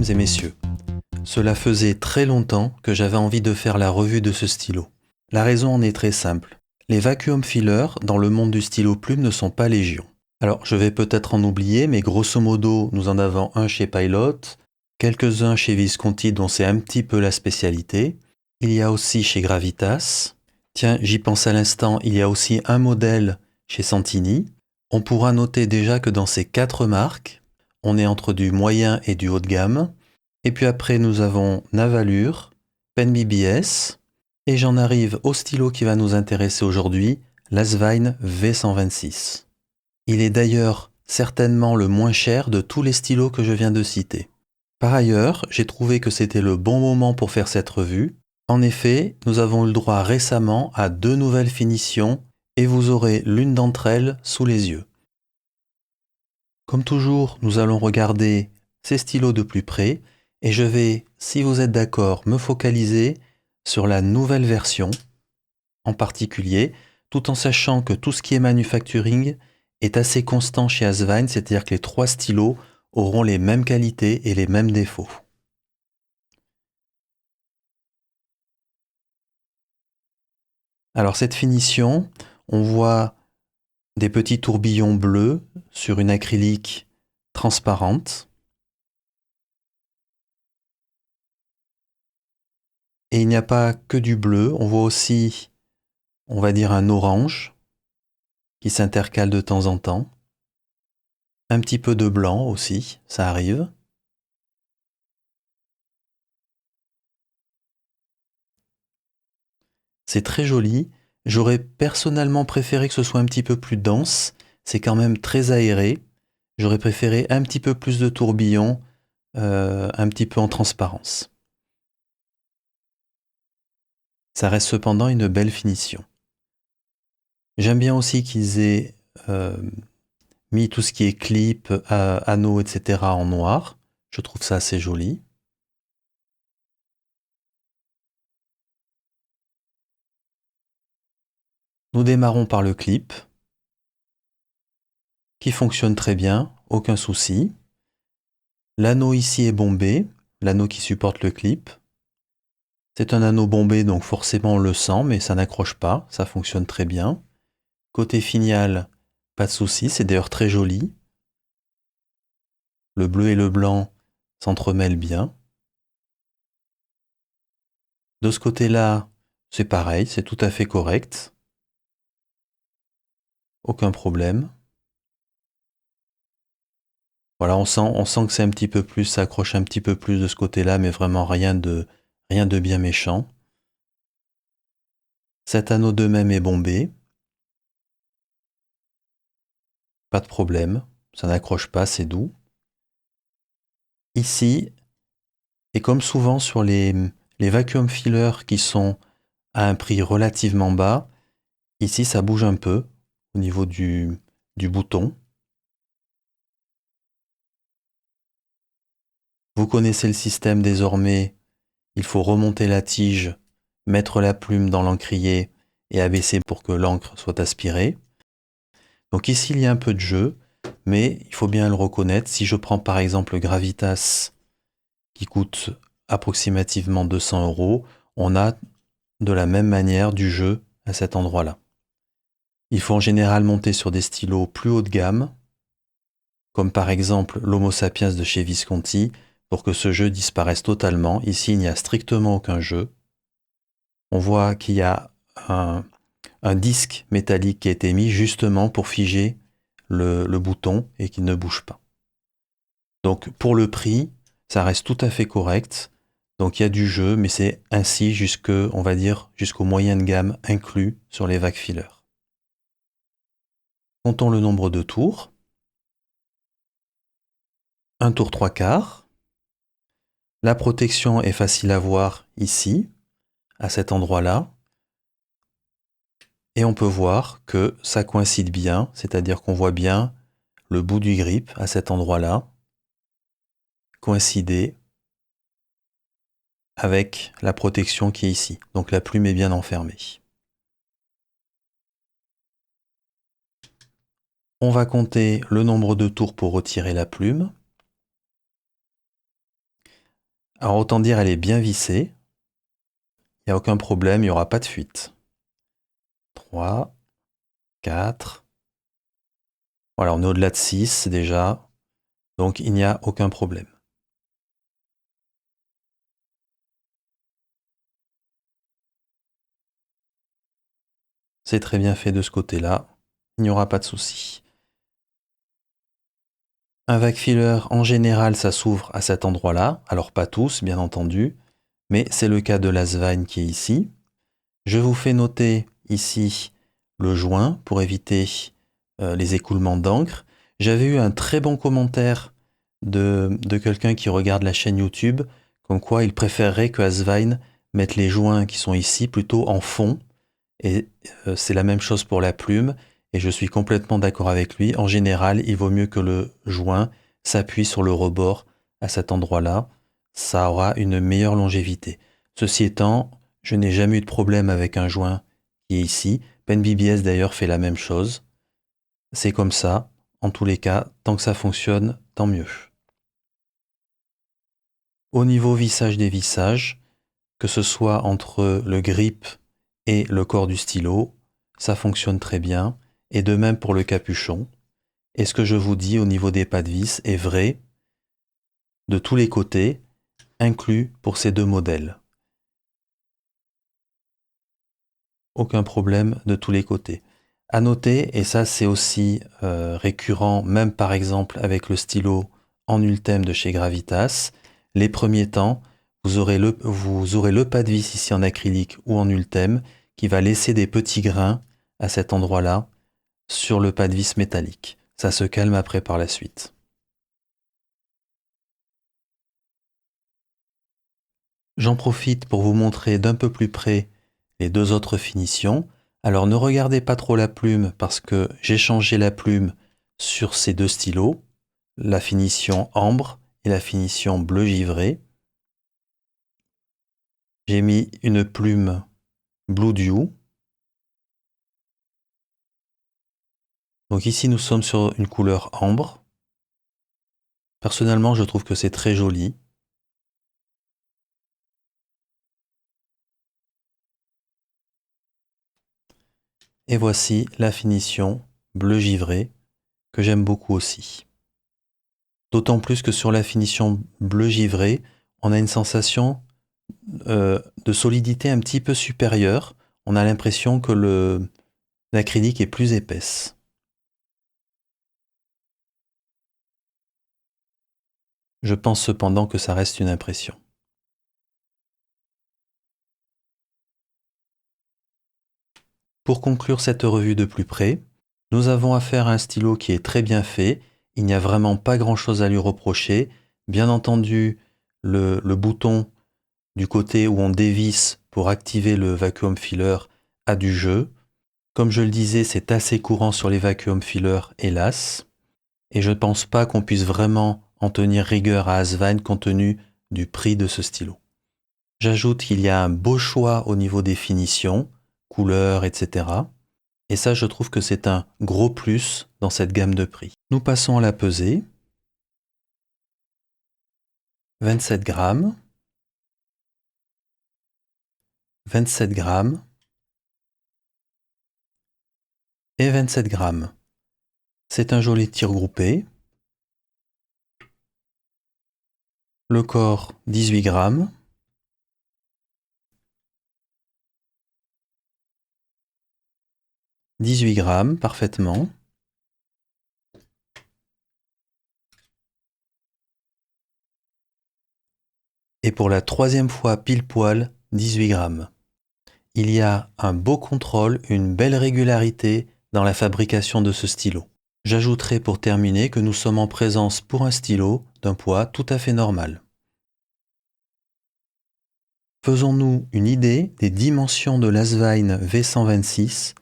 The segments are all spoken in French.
Mesdames et messieurs, cela faisait très longtemps que j'avais envie de faire la revue de ce stylo. La raison en est très simple. Les vacuum fillers dans le monde du stylo plume ne sont pas légion. Alors je vais peut-être en oublier, mais grosso modo nous en avons un chez Pilot, quelques-uns chez Visconti dont c'est un petit peu la spécialité. Il y a aussi chez Gravitas. Tiens, j'y pense à l'instant, il y a aussi un modèle chez Santini. On pourra noter déjà que dans ces 4 marques, on est entre du moyen et du haut de gamme. Et puis après, nous avons Navalure, Pen BBS. Et j'en arrive au stylo qui va nous intéresser aujourd'hui, l'Asvine V126. Il est d'ailleurs certainement le moins cher de tous les stylos que je viens de citer. Par ailleurs, j'ai trouvé que c'était le bon moment pour faire cette revue. En effet, nous avons eu le droit récemment à 2 nouvelles finitions et vous aurez l'une d'entre elles sous les yeux. Comme toujours, nous allons regarder ces stylos de plus près et je vais, si vous êtes d'accord, me focaliser sur la nouvelle version en particulier, tout en sachant que tout ce qui est manufacturing est assez constant chez Asvine, c'est-à-dire que les 3 stylos auront les mêmes qualités et les mêmes défauts. Alors cette finition, on voit des petits tourbillons bleus sur une acrylique transparente. Et il n'y a pas que du bleu, on voit aussi, on va dire, un orange qui s'intercale de temps en temps. Un petit peu de blanc aussi, ça arrive. C'est très joli. J'aurais personnellement préféré que ce soit un petit peu plus dense. C'est quand même très aéré. J'aurais préféré un petit peu plus de tourbillons, un petit peu en transparence. Ça reste cependant une belle finition. J'aime bien aussi qu'ils aient mis tout ce qui est clip, anneaux, etc. en noir. Je trouve ça assez joli. Nous démarrons par le clip, qui fonctionne très bien, aucun souci. L'anneau ici est bombé, l'anneau qui supporte le clip. C'est un anneau bombé, donc forcément on le sent, mais ça n'accroche pas, ça fonctionne très bien. Côté finial, pas de souci, c'est d'ailleurs très joli. Le bleu et le blanc s'entremêlent bien. De ce côté-là, c'est pareil, c'est tout à fait correct. Aucun problème. Voilà, on sent que c'est un petit peu plus, ça accroche un petit peu plus de ce côté-là, mais vraiment rien de bien méchant. Cet anneau de même est bombé. Pas de problème, ça n'accroche pas, c'est doux. Ici, et comme souvent sur les vacuum fillers qui sont à un prix relativement bas, ici ça bouge un peu au niveau du bouton. Vous connaissez le système désormais, il faut remonter la tige, mettre la plume dans l'encrier et abaisser pour que l'encre soit aspirée. Donc ici il y a un peu de jeu, mais il faut bien le reconnaître. Si je prends par exemple Gravitas qui coûte approximativement 200 €, on a de la même manière du jeu à cet endroit-là. Il faut en général monter sur des stylos plus haut de gamme, comme par exemple l'Homo sapiens de chez Visconti, pour que ce jeu disparaisse totalement. Ici, il n'y a strictement aucun jeu. On voit qu'il y a un disque métallique qui a été mis justement pour figer le bouton et qu'il ne bouge pas. Donc pour le prix, ça reste tout à fait correct. Donc il y a du jeu, mais c'est ainsi on va dire, jusqu'au moyen de gamme inclus sur les vac fillers. Comptons le nombre de tours. Un tour 3/4. La protection est facile à voir ici, à cet endroit-là. Et on peut voir que ça coïncide bien, c'est-à-dire qu'on voit bien le bout du grip à cet endroit-là coïncider avec la protection qui est ici. Donc la plume est bien enfermée. On va compter le nombre de tours pour retirer la plume. Alors autant dire, elle est bien vissée. Il n'y a aucun problème, il n'y aura pas de fuite. 3, 4. Voilà, on est au-delà de 6 déjà. Donc il n'y a aucun problème. C'est très bien fait de ce côté-là. Il n'y aura pas de souci. Un vac filler, en général, ça s'ouvre à cet endroit-là. Alors pas tous, bien entendu. Mais c'est le cas de la Svine qui est ici. Je vous fais noter ici le joint pour éviter les écoulements d'encre. J'avais eu un très bon commentaire de quelqu'un qui regarde la chaîne YouTube, comme quoi il préférerait que Asvine mette les joints qui sont ici plutôt en fond. Et c'est la même chose pour la plume, et je suis complètement d'accord avec lui. En général, il vaut mieux que le joint s'appuie sur le rebord à cet endroit-là. Ça aura une meilleure longévité. Ceci étant, je n'ai jamais eu de problème avec un joint qui est ici. Pen BBS d'ailleurs fait la même chose. C'est comme ça. En tous les cas, tant que ça fonctionne, tant mieux. Au niveau vissage des vissages, que ce soit entre le grip et le corps du stylo, ça fonctionne très bien. Et de même pour le capuchon. Et ce que je vous dis au niveau des pas de vis est vrai de tous les côtés, inclus pour ces deux modèles. Aucun problème de tous les côtés. À noter, et ça c'est aussi récurrent, même par exemple avec le stylo en Ultème de chez Gravitas, les premiers temps, vous aurez le pas de vis ici en acrylique ou en Ultème qui va laisser des petits grains à cet endroit-là sur le pas de vis métallique. Ça se calme après par la suite. J'en profite pour vous montrer d'un peu plus près les deux autres finitions. Alors ne regardez pas trop la plume parce que j'ai changé la plume sur ces deux stylos, la finition ambre et la finition bleu givré. J'ai mis une plume Blue Dew. Donc ici nous sommes sur une couleur ambre. Personnellement je trouve que c'est très joli. Et voici la finition bleu givré que j'aime beaucoup aussi. D'autant plus que sur la finition bleu givré, on a une sensation de solidité un petit peu supérieure. On a l'impression que l'acrylique est plus épaisse. Je pense cependant que ça reste une impression. Pour conclure cette revue de plus près, nous avons affaire à un stylo qui est très bien fait. Il n'y a vraiment pas grand-chose à lui reprocher. Bien entendu, le bouton du côté où on dévisse pour activer le vacuum filler a du jeu. Comme je le disais, c'est assez courant sur les vacuum fillers, hélas. Et je ne pense pas qu'on puisse vraiment en tenir rigueur à Asvine compte tenu du prix de ce stylo. J'ajoute qu'il y a un beau choix au niveau des finitions, couleurs, etc. Et ça, je trouve que c'est un gros plus dans cette gamme de prix. Nous passons à la pesée. 27 grammes. 27 grammes. Et 27 grammes. C'est un joli tir groupé. Le corps, 18 grammes. « 18 grammes, parfaitement. Et pour la troisième fois pile poil, 18 grammes. Il y a un beau contrôle, une belle régularité dans la fabrication de ce stylo. J'ajouterai pour terminer que nous sommes en présence pour un stylo d'un poids tout à fait normal. Faisons-nous une idée des dimensions de l'Asvine V126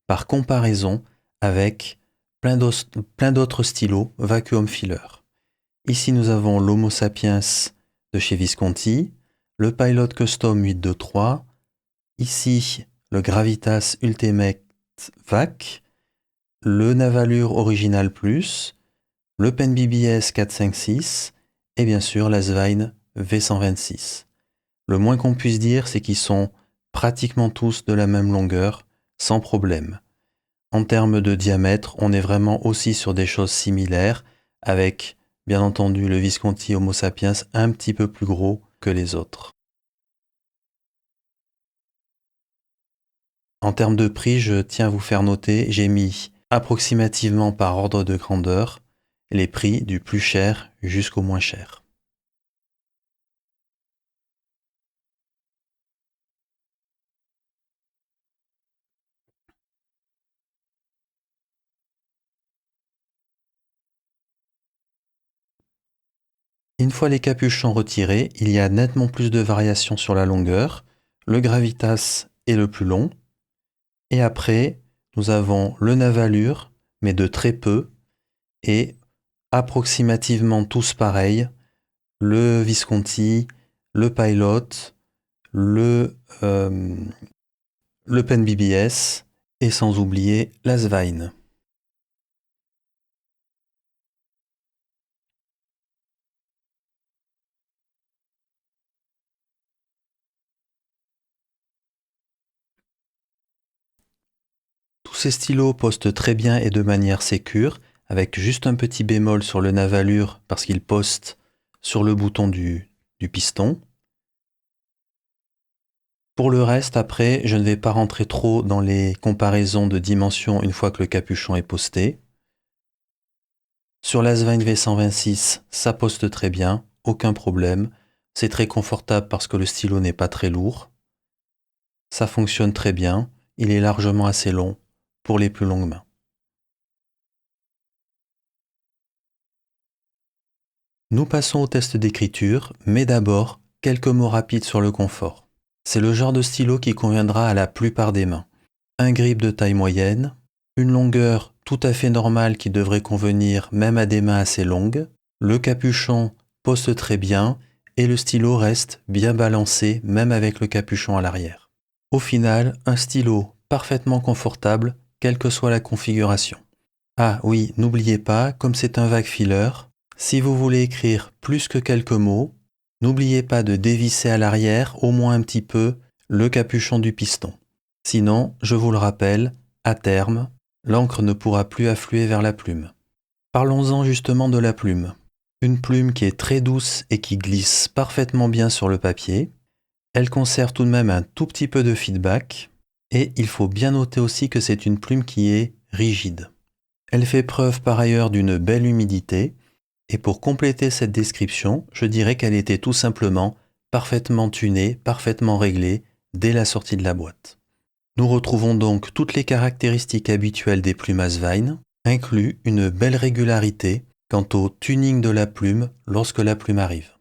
par comparaison avec plein d'autres stylos vacuum filler. Ici nous avons l'Homo sapiens de chez Visconti, le Pilot Custom 823, ici le Gravitas Ultimate Vac, le Navalure Original Plus, le Pen BBS 456 et bien sûr l'Asvine V126. Le moins qu'on puisse dire, c'est qu'ils sont pratiquement tous de la même longueur, sans problème. En termes de diamètre, on est vraiment aussi sur des choses similaires, avec bien entendu le Visconti Homo sapiens un petit peu plus gros que les autres. En termes de prix, je tiens à vous faire noter, j'ai mis approximativement par ordre de grandeur les prix du plus cher jusqu'au moins cher. Une fois les capuchons retirés, il y a nettement plus de variations sur la longueur. Le Gravitas est le plus long. Et après, nous avons le Navalure, mais de très peu, et approximativement tous pareils, le Visconti, le Pilot, le, euh, le Pen BBS, et sans oublier la Svein. Tous ces stylos postent très bien et de manière sécure, avec juste un petit bémol sur le Navalure parce qu'il poste sur le bouton du piston. Pour le reste, après, je ne vais pas rentrer trop dans les comparaisons de dimensions une fois que le capuchon est posté. Sur la Svein V126, ça poste très bien, aucun problème. C'est très confortable parce que le stylo n'est pas très lourd. Ça fonctionne très bien, il est largement assez long pour les plus longues mains. Nous passons au test d'écriture, mais d'abord, quelques mots rapides sur le confort. C'est le genre de stylo qui conviendra à la plupart des mains. Un grip de taille moyenne, une longueur tout à fait normale qui devrait convenir même à des mains assez longues, le capuchon poste très bien et le stylo reste bien balancé même avec le capuchon à l'arrière. Au final, un stylo parfaitement confortable, quelle que soit la configuration. Ah oui, n'oubliez pas, comme c'est un vague filler, si vous voulez écrire plus que quelques mots, n'oubliez pas de dévisser à l'arrière au moins un petit peu le capuchon du piston. Sinon, je vous le rappelle, à terme, l'encre ne pourra plus affluer vers la plume. Parlons-en justement de la plume. Une plume qui est très douce et qui glisse parfaitement bien sur le papier. Elle conserve tout de même un tout petit peu de feedback. Et il faut bien noter aussi que c'est une plume qui est rigide. Elle fait preuve par ailleurs d'une belle humidité. Et pour compléter cette description, je dirais qu'elle était tout simplement parfaitement tunée, parfaitement réglée dès la sortie de la boîte. Nous retrouvons donc toutes les caractéristiques habituelles des plumes à Svein, inclus une belle régularité quant au tuning de la plume lorsque la plume arrive.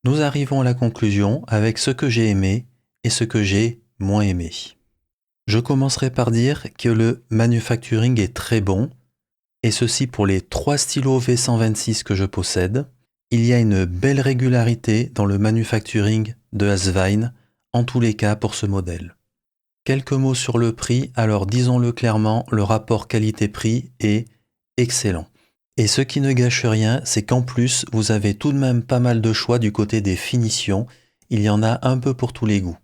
Nous arrivons à la conclusion avec ce que j'ai aimé et ce que j'ai moins aimé. Je commencerai par dire que le manufacturing est très bon, et ceci pour les 3 stylos V126 que je possède. Il y a une belle régularité dans le manufacturing de Asvine, en tous les cas pour ce modèle. Quelques mots sur le prix, alors disons-le clairement, le rapport qualité-prix est excellent. Et ce qui ne gâche rien, c'est qu'en plus, vous avez tout de même pas mal de choix du côté des finitions, il y en a un peu pour tous les goûts.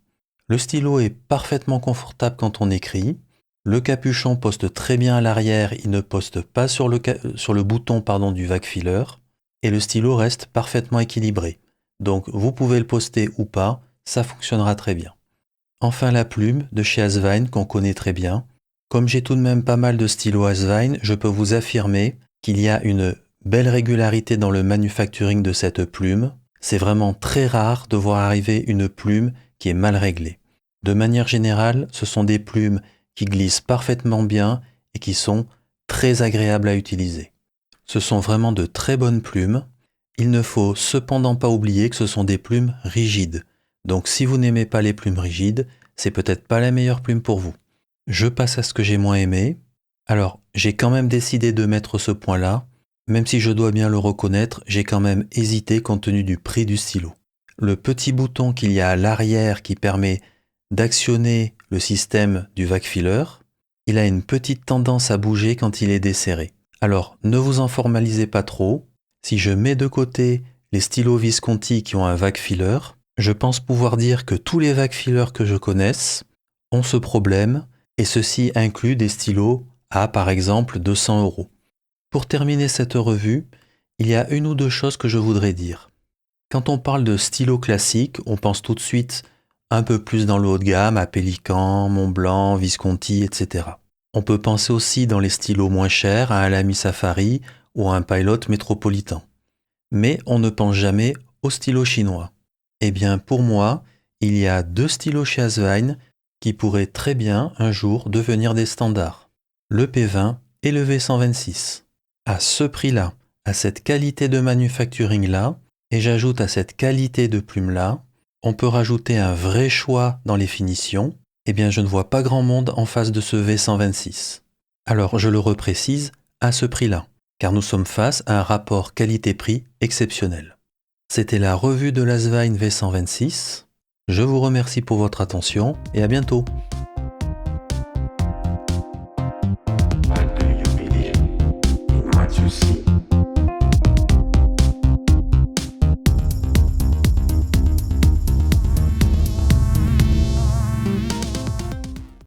Le stylo est parfaitement confortable quand on écrit, le capuchon poste très bien à l'arrière, il ne poste pas sur le bouton du vac filler, et le stylo reste parfaitement équilibré. Donc vous pouvez le poster ou pas, ça fonctionnera très bien. Enfin la plume de chez Asvine qu'on connaît très bien. Comme j'ai tout de même pas mal de stylos Asvine, je peux vous affirmer qu'il y a une belle régularité dans le manufacturing de cette plume. C'est vraiment très rare de voir arriver une plume qui est mal réglée. De manière générale, ce sont des plumes qui glissent parfaitement bien et qui sont très agréables à utiliser. Ce sont vraiment de très bonnes plumes. Il ne faut cependant pas oublier que ce sont des plumes rigides. Donc si vous n'aimez pas les plumes rigides, c'est peut-être pas la meilleure plume pour vous. Je passe à ce que j'ai moins aimé. Alors, j'ai quand même décidé de mettre ce point-là. Même si je dois bien le reconnaître, j'ai quand même hésité compte tenu du prix du stylo. Le petit bouton qu'il y a à l'arrière qui permet d'actionner le système du vac filler, il a une petite tendance à bouger quand il est desserré. Alors, ne vous en formalisez pas trop. Si je mets de côté les stylos Visconti qui ont un vac filler, je pense pouvoir dire que tous les vac fillers que je connaisse ont ce problème, et ceci inclut des stylos à, par exemple, 200 €. Pour terminer cette revue, il y a une ou deux choses que je voudrais dire. Quand on parle de stylos classiques, on pense tout de suite un peu plus dans le haut de gamme, à Pélican, Montblanc, Visconti, etc. On peut penser aussi dans les stylos moins chers à un Lamy Safari ou à un Pilot métropolitain. Mais on ne pense jamais aux stylos chinois. Eh bien, pour moi, il y a 2 stylos chez Asvine qui pourraient très bien un jour devenir des standards. Le P20 et le V126. À ce prix-là, à cette qualité de manufacturing-là, et j'ajoute à cette qualité de plume-là, on peut rajouter un vrai choix dans les finitions. Eh bien, je ne vois pas grand monde en face de ce V126. Alors, je le reprécise, à ce prix-là, car nous sommes face à un rapport qualité-prix exceptionnel. C'était la revue de l'Asvine V126. Je vous remercie pour votre attention et à bientôt. Why do you believe in what you see?